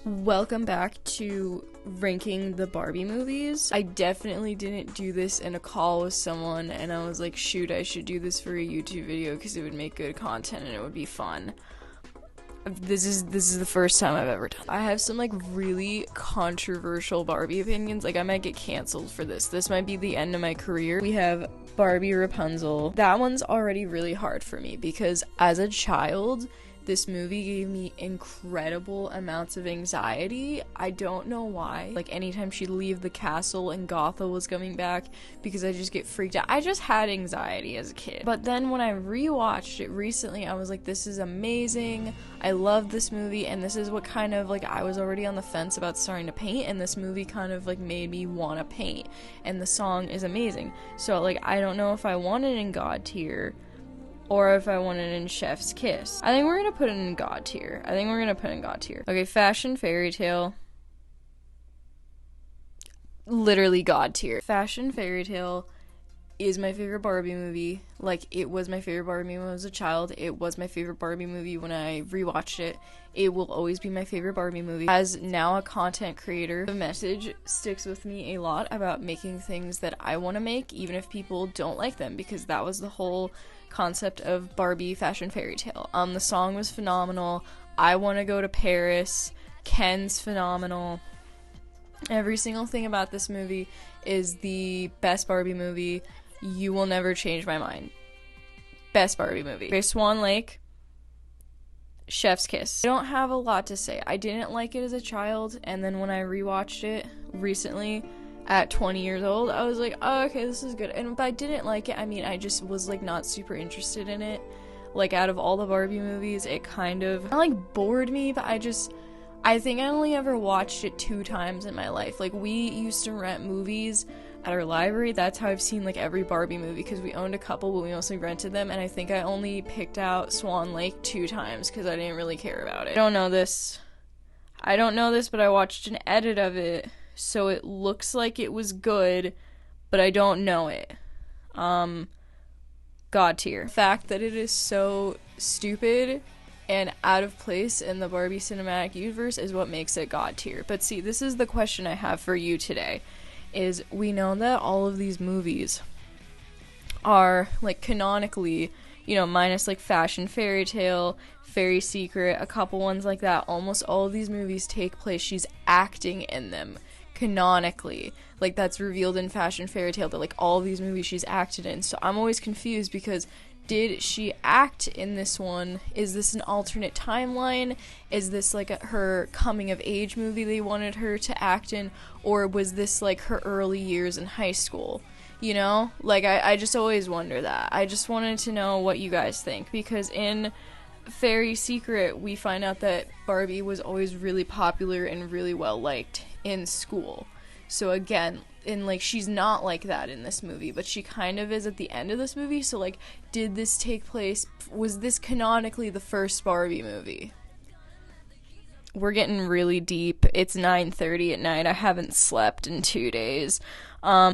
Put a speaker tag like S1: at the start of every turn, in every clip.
S1: Welcome back to ranking the Barbie movies. I definitely didn't do this in a call with someone and I was like, shoot, I should do this for a YouTube video because it would make good content and it would be fun. This is the first time I've ever done it. I have some like really controversial Barbie opinions. Like I might get canceled for this. This might be the end of my career. We have Barbie Rapunzel. That one's already really hard for me because as a child, this movie gave me incredible amounts of anxiety. I don't know why. Like anytime she'd leave the castle and Gothel was coming back, because I just get freaked out. I just had anxiety as a kid. But then when I rewatched it recently, I was like, this is amazing. I love this movie, and this is what kind of like I was already on the fence about starting to paint, and this movie kind of like made me want to paint. And the song is amazing. So like I don't know if I want it in God tier or if I want it in Chef's Kiss. I think we're gonna put it in God tier. Okay, Fashion Fairy Tale. Literally God tier. Fashion Fairy Tale is my favorite Barbie movie. Like, it was my favorite Barbie movie when I was a child. It was my favorite Barbie movie when I rewatched it. It will always be my favorite Barbie movie. As now a content creator, the message sticks with me a lot about making things that I want to make, even if people don't like them, because that was the whole concept of Barbie Fashion Fairy Tale. The song was phenomenal. I Want to Go to Paris. Ken's phenomenal. Every single thing about this movie is the best Barbie movie. You will never change my mind. Best Barbie movie. Okay, Swan Lake. Chef's Kiss. I don't have a lot to say. I didn't like it as a child, and then when I rewatched it recently at 20 years old, I was like, oh, okay, this is good. And if I didn't like it, I mean, I just was like not super interested in it. Like, out of all the Barbie movies, it kind of not like bored me, but I think I only ever watched it 2 times in my life. Like, we used to rent movies at our library. That's how I've seen like every Barbie movie, because we owned a couple but we mostly rented them, and I think I only picked out Swan Lake 2 times because I didn't really care about it. I don't know this, but I watched an edit of it, so it looks like it was good, but I don't know it. God tier. The fact that it is so stupid and out of place in the Barbie cinematic universe is what makes it God tier. But see, this is the question I have for you today. Is we know that all of these movies are, like, canonically, you know, minus, like, Fashion Fairy Tale, Fairy Secret, a couple ones like that, almost all of these movies take place, she's acting in them, canonically. Like, that's revealed in Fashion Fairy Tale, that, like, all of these movies she's acted in. So I'm always confused, because did she act in this one? Is this an alternate timeline? Is this like her coming of age movie they wanted her to act in? Or was this like her early years in high school? You know? Like, I just always wonder that. I just wanted to know what you guys think, because in Fairy Secret we find out that Barbie was always really popular and really well liked in school. So again, and like, she's not like that in this movie, but she kind of is at the end of this movie. So like, did this take place, was this canonically the first Barbie movie? We're getting really deep. It's 9:30 at night. I haven't slept in 2 days.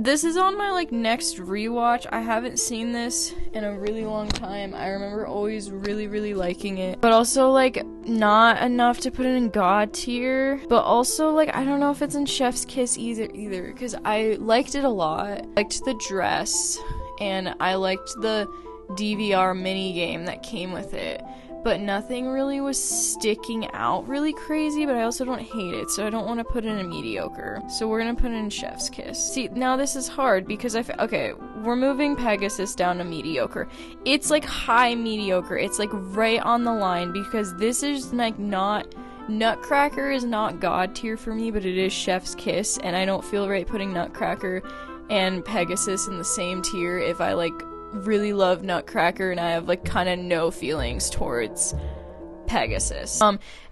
S1: This is on my like next rewatch. I haven't seen this in a really long time. I remember always really liking it, but also like not enough to put it in God tier. But also like, I don't know if it's in Chef's Kiss either, because I liked it a lot. I liked the dress, and I liked the DVR mini game that came with it. But nothing really was sticking out really crazy, but I also don't hate it, so I don't want to put it in mediocre. So we're gonna put it in Chef's Kiss. See, now this is hard, because okay, we're moving Pegasus down to mediocre. It's like high mediocre. It's like right on the line, because this is like not... Nutcracker is not God tier for me, but it is Chef's Kiss, and I don't feel right putting Nutcracker and Pegasus in the same tier if I like really love Nutcracker and I have like kind of no feelings towards Pegasus.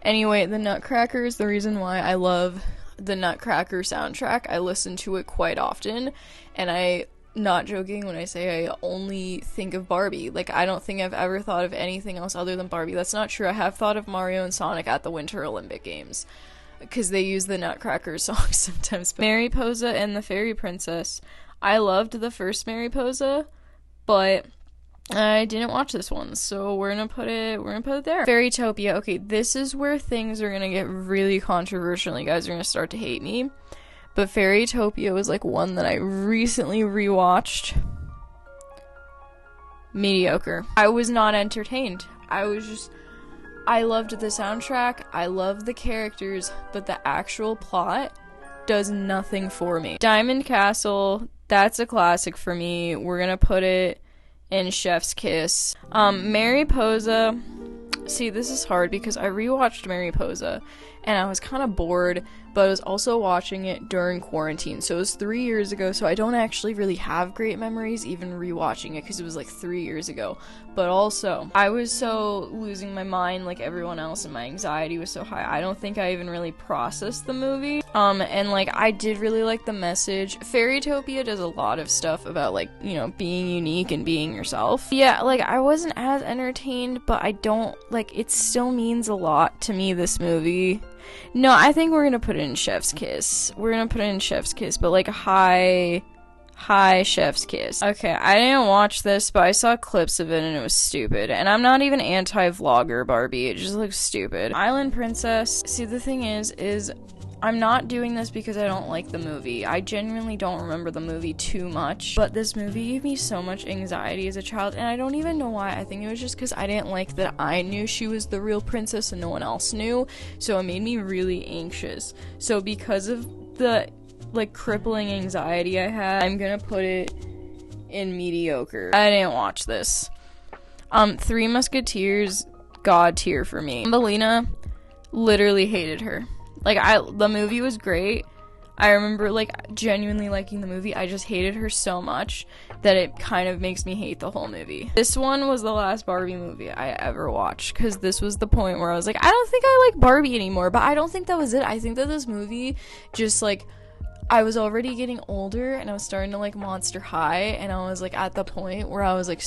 S1: Anyway, the Nutcracker is the reason why I love the Nutcracker soundtrack. I listen to it quite often, and I, not joking when I say I only think of Barbie. Like, I don't think I've ever thought of anything else other than Barbie. That's not true. I have thought of Mario and Sonic at the Winter Olympic Games, because they use the Nutcracker song sometimes. But Mariposa and the Fairy Princess. I loved the first Mariposa, but I didn't watch this one, so we're gonna put it there. Fairytopia. Okay, this is where things are gonna get really controversial. You guys are gonna start to hate me. But Fairytopia was like one that I recently rewatched. Mediocre. I was not entertained. I loved the soundtrack, I loved the characters, but the actual plot does nothing for me. Diamond Castle, that's a classic for me. We're gonna put it in Chef's Kiss. Mariposa. See, this is hard because I rewatched Mariposa and I was kind of bored, but I was also watching it during quarantine. So it was 3 years ago, so I don't actually really have great memories even rewatching it because it was like 3 years ago. But also, I was so losing my mind like everyone else and my anxiety was so high. I don't think I even really processed the movie. And like I did really like the message. Fairytopia does a lot of stuff about like, you know, being unique and being yourself. Yeah, like I wasn't as entertained, but I don't like it still means a lot to me, this movie. No, I think we're gonna put it in Chef's Kiss. We're gonna put it in Chef's Kiss, but like high Chef's Kiss. Okay, I didn't watch this, but I saw clips of it and it was stupid. And I'm not even anti-vlogger Barbie, it just looks stupid. Island Princess. See, the thing is I'm not doing this because I don't like the movie. I genuinely don't remember the movie too much, but this movie gave me so much anxiety as a child, and I don't even know why. I think it was just because I didn't like that I knew she was the real princess and no one else knew, so it made me really anxious. So because of the like crippling anxiety I had, I'm gonna put it in mediocre. I didn't watch this. Three Musketeers, god tier for me. Melina, literally hated her. Like, the movie was great. I remember, like, genuinely liking the movie. I just hated her so much that it kind of makes me hate the whole movie. This one was the last Barbie movie I ever watched, because this was the point where I was like, I don't think I like Barbie anymore, but I don't think that was it. I think that this movie just, like, I was already getting older, and I was starting to like Monster High, and I was like at the point where I was like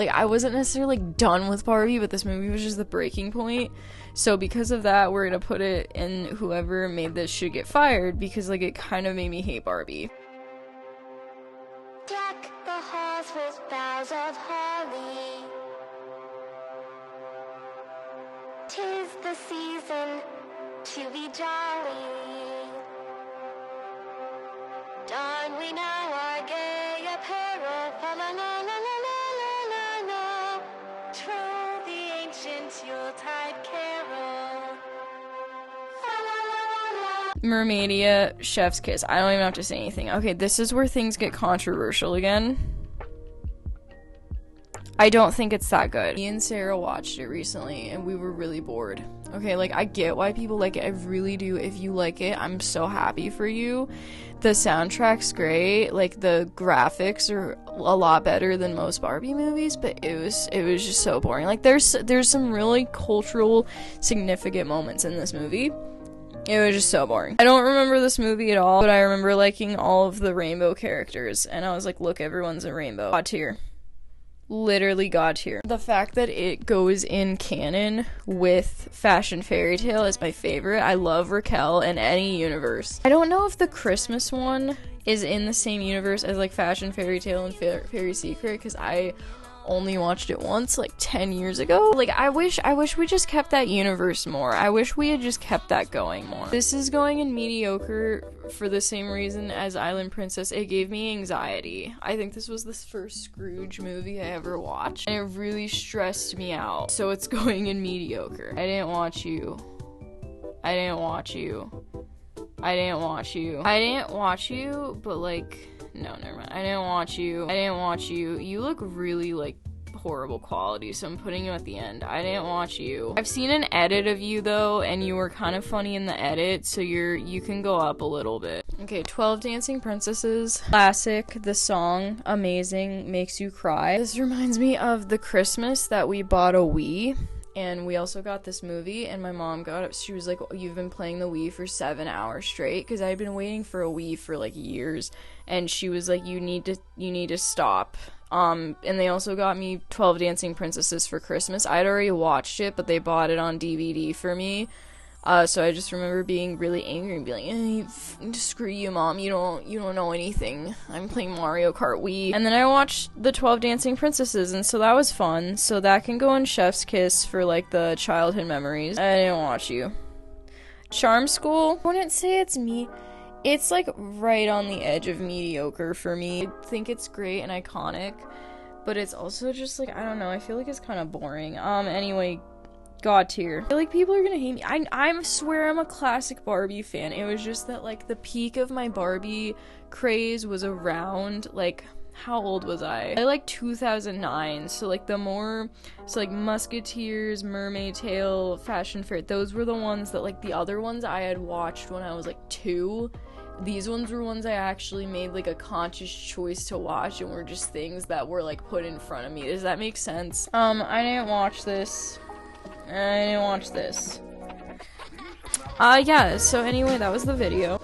S1: I wasn't necessarily like done with Barbie, but this movie was just the breaking point. So because of that, we're gonna put it in whoever made this should get fired, because like it kind of made me hate Barbie.
S2: Deck the halls with boughs of holly. 'Tis the season to be jolly. Don we now our gay apparel, fa la la la la la la la la. Troll the ancient Yuletide carol. Fa la la la la.
S1: Mermaidia, Chef's Kiss. I don't even have to say anything. Okay, this is where things get controversial again. I don't think it's that good. Me and Sarah watched it recently, and we were really bored. Okay, like, I get why people like it. I really do. If you like it, I'm so happy for you. The soundtrack's great. Like, the graphics are a lot better than most Barbie movies, but it was just so boring. Like, there's some really cultural, significant moments in this movie. It was just so boring. I don't remember this movie at all, but I remember liking all of the rainbow characters, and I was like, look, everyone's a rainbow. God tier. Literally god tier. The fact that it goes in canon with Fashion Fairy Tale is my favorite. I love Raquel in any universe. I don't know if the Christmas one is in the same universe as like Fashion Fairy Tale and Fairy Secret, because I only watched it once like 10 years ago. Like, I wish we just kept that universe more. I wish we had just kept that going more. This is going in mediocre for the same reason as Island Princess. It gave me anxiety. I think this was the first Scrooge movie I ever watched, and it really stressed me out. So it's going in mediocre. I didn't watch you. I didn't watch you. I didn't watch you. I didn't watch you, but like, no, never mind. I didn't watch you. I didn't watch you. You look really, like, horrible quality, so I'm putting you at the end. I didn't watch you. I've seen an edit of you, though, and you were kind of funny in the edit, so you can go up a little bit. Okay, 12 Dancing Princesses. Classic. The song, amazing, makes you cry. This reminds me of the Christmas that we bought a Wii. And we also got this movie, and my mom got it. She was like, you've been playing the Wii for 7 hours straight, because I had been waiting for a Wii for like years, and she was like, you need to stop. And they also got me 12 Dancing Princesses for Christmas. I'd already watched it, but they bought it on DVD for me. So I just remember being really angry and being like, screw you, Mom, you don't know anything. I'm playing Mario Kart Wii. And then I watched the 12 Dancing Princesses, and so that was fun. So that can go in Chef's Kiss for, like, the childhood memories. I didn't watch you. Charm School, I wouldn't say it's me. It's, like, right on the edge of mediocre for me. I think it's great and iconic, but it's also just, like, I don't know, I feel like it's kind of boring. Anyway, God tier. I feel like people are gonna hate me. I swear I'm a classic Barbie fan. It was just that, like, the peak of my Barbie craze was around, like, how old was I? Like 2009, so like Musketeers, Mermaid Tale, Fashion Fair, those were the ones that, like, the other ones I had watched when I was like 2. These ones were ones I actually made, like, a conscious choice to watch, and were just things that were, like, put in front of me. Does that make sense? I didn't watch this. Yeah, so anyway, that was the video.